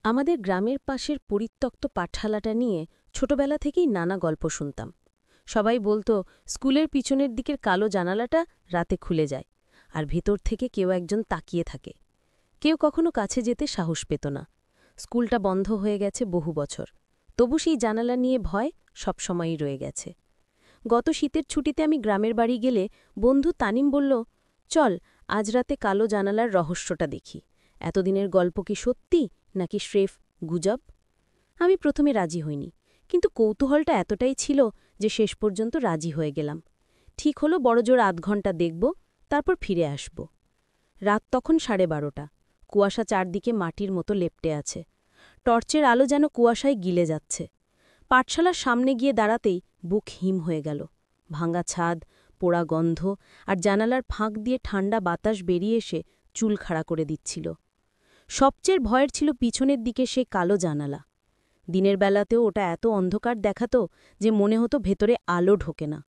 আমাদের গ্রামের পাশের পরিত্যক্ত পাঠশালাটা নিয়ে ছোটবেলা থেকেই নানা গল্প শুনতাম। সবাই বলতো স্কুলের পিছনের দিকের কালো জানালাটা রাতে খুলে যায়, আর ভেতর থেকে কেউ একজন তাকিয়ে থাকে। কেউ কখনো কাছে যেতে সাহস পেত না। স্কুলটা বন্ধ হয়ে গেছে বহু বছর, তবু সেই জানালা নিয়ে ভয় সবসময়ই রয়ে গেছে। গত শীতের ছুটিতে আমি গ্রামের বাড়ি গেলে বন্ধু তানিম বলল, চল আজ রাতে কালো জানালার রহস্যটা দেখি। এতদিনের গল্প কি সত্যি নাকি স্রেফ গুজব? আমি প্রথমে রাজি হইনি, কিন্তু কৌতূহলটা এতটাই ছিল যে শেষ পর্যন্ত রাজি হয়ে গেলাম। ঠিক হলো বড়জোর আধ ঘণ্টা দেখব, তারপর ফিরে আসব। রাত তখন 12:30। কুয়াশা চারদিকে মাটির মতো লেপ্টে আছে। টর্চের আলো যেন কুয়াশায় গিলে যাচ্ছে। পাঠশালার সামনে গিয়ে দাঁড়াতেই বুক হিম হয়ে গেল। ভাঙা ছাদ, পোড়া গন্ধ আর জানালার ফাঁক দিয়ে ঠান্ডা বাতাস বেরিয়ে এসে চুল খাড়া করে দিচ্ছিল। সবচেয়ে ভয়ের ছিল পিছনের দিকে সে কালো জানালা। দিনের বেলাতেও ওটা এত অন্ধকার দেখাতো যে মনে হতো ভেতরে আলো ঢোকে না।